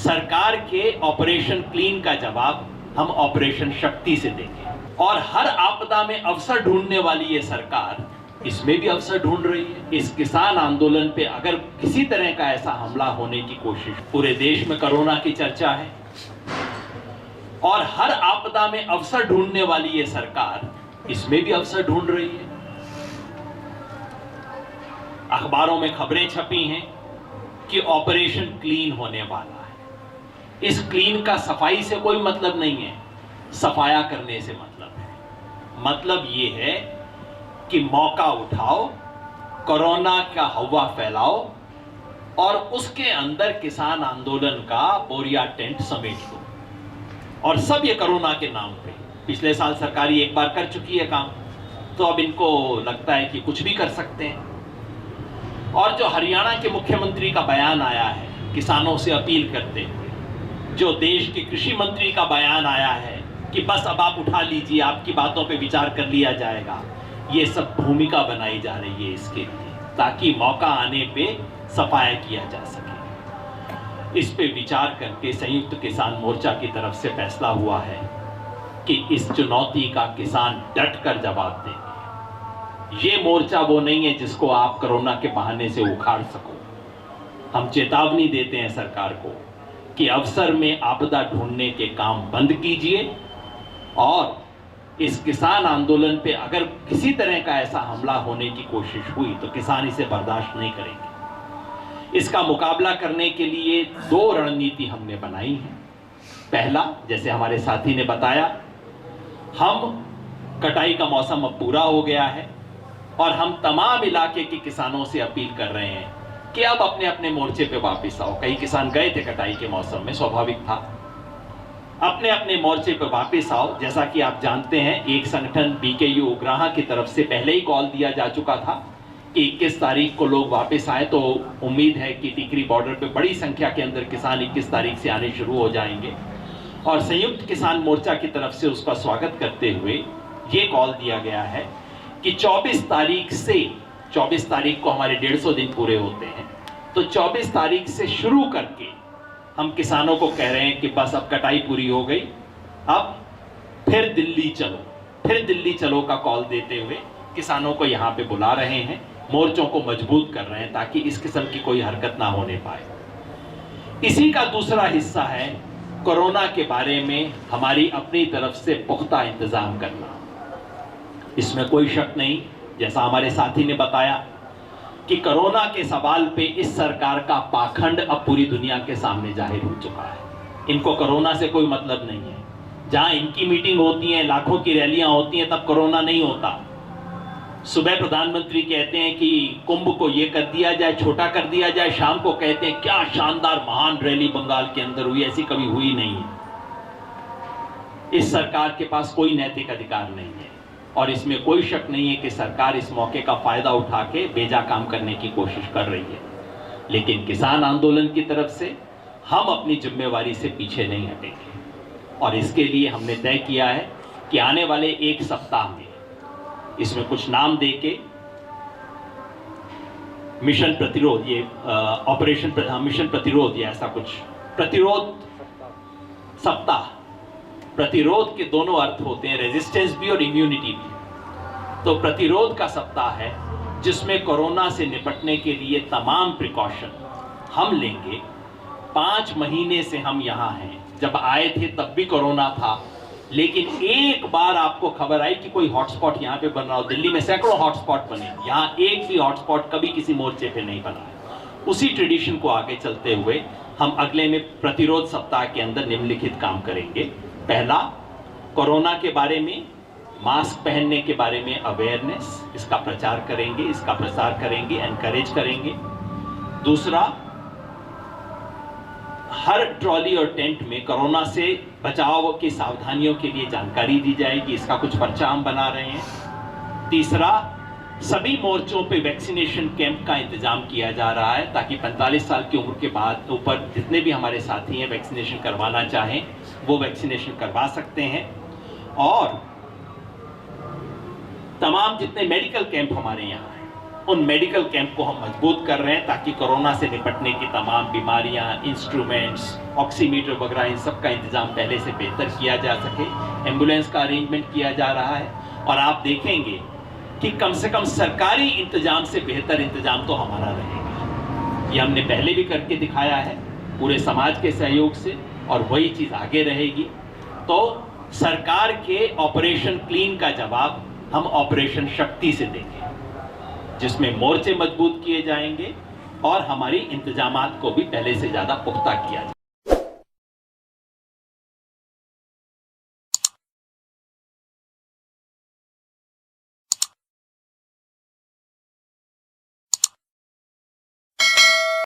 सरकार के operation clean का जवाब हम ऑपरेशन शक्ति से देंगे। और हर आपदा में अवसर ढूंढने वाली ये सरकार इसमें भी अवसर ढूंढ रही है। इस किसान आंदोलन पे अगर किसी तरह का ऐसा हमला होने की कोशिश, पूरे देश में कोरोना की चर्चा है और हर आपदा में अवसर ढूंढने वाली ये सरकार इसमें भी अवसर ढूंढ रही है। अखबारों में खबरें छपी हैं कि ऑपरेशन क्लीन होने वाला है। इस क्लीन का सफाई से कोई मतलब नहीं है, सफाया करने से मतलब है। मतलब ये है कि मौका उठाओ, कोरोना का हवा फैलाओ और उसके अंदर किसान आंदोलन का बोरिया टेंट समेट दो। और सब ये कोरोना के नाम पे, पिछले साल सरकारी एक बार कर चुकी है काम, तो अब इनको लगता है कि कुछ भी कर सकते हैं। और जो हरियाणा के मुख्यमंत्री का बयान आया है किसानों से अपील करते हुए, जो देश के कृषि मंत्री का बयान आया है कि बस अब आप उठा लीजिए, आपकी बातों पे विचार कर लिया जाएगा, ये सब भूमिका बनाई जा रही है इसके लिए, ताकि मौका आने पे सफाया किया जा सके। इस पे विचार करके संयुक्त किसान मोर्चा की तरफ से फैसला हुआ है कि इस चुनौती का किसान डट कर जवाब देंगे। ये मोर्चा वो नहीं है जिसको आप कोरोना के बहाने से उखाड़ सको। हम चेतावनी देते हैं सरकार को कि अवसर में आपदा ढूंढने के काम बंद कीजिए और इस किसान आंदोलन पे अगर किसी तरह का ऐसा हमला होने की कोशिश हुई तो किसान इसे बर्दाश्त नहीं करेंगे। इसका मुकाबला करने के लिए दो रणनीति हमने बनाई है। पहला, जैसे हमारे साथी ने बताया, हम कटाई का मौसम अब पूरा हो गया है और हम तमाम इलाके के किसानों से अपील कर रहे हैं कि अब अपने अपने मोर्चे पे वापस आओ। कई किसान गए थे कटाई के मौसम में, स्वाभाविक था। अपने अपने मोर्चे पे वापस आओ। जैसा कि आप जानते हैं, एक संगठन बीकेयू उग्राहा की तरफ से पहले ही कॉल दिया जा चुका था कि 21 तारीख को लोग वापस आए, तो उम्मीद है कि टिकरी बॉर्डर पे बड़ी संख्या के अंदर किसान 21 तारीख से आने शुरू हो जाएंगे। और संयुक्त किसान मोर्चा की तरफ से उसका स्वागत करते हुए ये कॉल दिया गया है कि 24 तारीख से, 24 तारीख को हमारे 150 दिन पूरे होते हैं, तो 24 तारीख से शुरू करके हम किसानों को कह रहे हैं कि बस अब कटाई पूरी हो गई, अब फिर दिल्ली चलो, फिर दिल्ली चलो का कॉल देते हुए किसानों को यहाँ पे बुला रहे हैं, मोर्चों को मजबूत कर रहे हैं ताकि इस किस्म की कोई हरकत ना होने पाए। इसी का दूसरा हिस्सा है कोरोना के बारे में हमारी अपनी तरफ से पुख्ता इंतजाम करना। इसमें कोई शक नहीं, जैसा हमारे साथी ने बताया कि कोरोना के सवाल पे इस सरकार का पाखंड अब पूरी दुनिया के सामने जाहिर हो चुका है। इनको कोरोना से कोई मतलब नहीं है। जहां इनकी मीटिंग होती है, लाखों की रैलियां होती हैं, तब कोरोना नहीं होता। सुबह प्रधानमंत्री कहते हैं कि कुंभ को ये कर दिया जाए, छोटा कर दिया जाए, शाम को कहते हैं क्या शानदार महान रैली बंगाल के अंदर हुई, ऐसी कभी हुई नहीं है। इस सरकार के पास कोई नैतिक अधिकार नहीं है और इसमें कोई शक नहीं है कि सरकार इस मौके का फायदा उठा के बेजा काम करने की कोशिश कर रही है। लेकिन किसान आंदोलन की तरफ से हम अपनी जिम्मेवारी से पीछे नहीं हटेंगे और इसके लिए हमने तय किया है कि आने वाले एक सप्ताह में इसमें कुछ नाम देके मिशन प्रतिरोध, ये ऑपरेशन मिशन प्रतिरोध या ऐसा कुछ, प्रतिरोध सप्ताह, प्रतिरोध के दोनों अर्थ होते हैं, रेजिस्टेंस भी और इम्यूनिटी भी। तो प्रतिरोध का सप्ताह है जिसमें कोरोना से निपटने के लिए तमाम प्रिकॉशन हम लेंगे। 5 महीने से हम यहाँ हैं, जब आए थे तब भी कोरोना था, लेकिन एक बार आपको खबर आई कि कोई हॉटस्पॉट यहाँ पे बन रहा हो। दिल्ली में सैकड़ों हॉटस्पॉट बने, यहाँ एक भी हॉटस्पॉट कभी किसी मोर्चे पे नहीं बना है। उसी ट्रेडिशन को आगे चलते हुए हम अगले में प्रतिरोध सप्ताह के अंदर निम्नलिखित काम करेंगे। पहला, कोरोना के बारे में, मास्क पहनने के बारे में अवेयरनेस, इसका प्रचार करेंगे, इसका प्रसार करेंगे, एनकरेज करेंगे। दूसरा, हर ट्रॉली और टेंट में कोरोना से बचाव की सावधानियों के लिए जानकारी दी जाएगी, इसका कुछ पर्चा हम बना रहे हैं। तीसरा, सभी मोर्चों पे वैक्सीनेशन कैंप का इंतजाम किया जा रहा है ताकि 45 साल की उम्र के बाद ऊपर जितने भी हमारे साथी हैं वैक्सीनेशन करवाना चाहें वो वैक्सीनेशन करवा सकते हैं। और तमाम जितने मेडिकल कैंप हमारे यहाँ हैं उन मेडिकल कैंप को हम मजबूत कर रहे हैं ताकि कोरोना से निपटने की तमाम बीमारियां, इंस्ट्रूमेंट्स, ऑक्सीमीटर वगैरह इन सब का इंतजाम पहले से बेहतर किया जा सके। एम्बुलेंस का अरेंजमेंट किया जा रहा है और आप देखेंगे कि कम से कम सरकारी इंतजाम से बेहतर इंतजाम तो हमारा रहेगा। ये हमने पहले भी करके दिखाया है पूरे समाज के सहयोग से और वही चीज आगे रहेगी। तो सरकार के ऑपरेशन क्लीन का जवाब हम ऑपरेशन शक्ति से देंगे, जिसमें मोर्चे मजबूत किए जाएंगे और हमारी इंतजामात को भी पहले से ज्यादा पुख्ता किया जाएगा।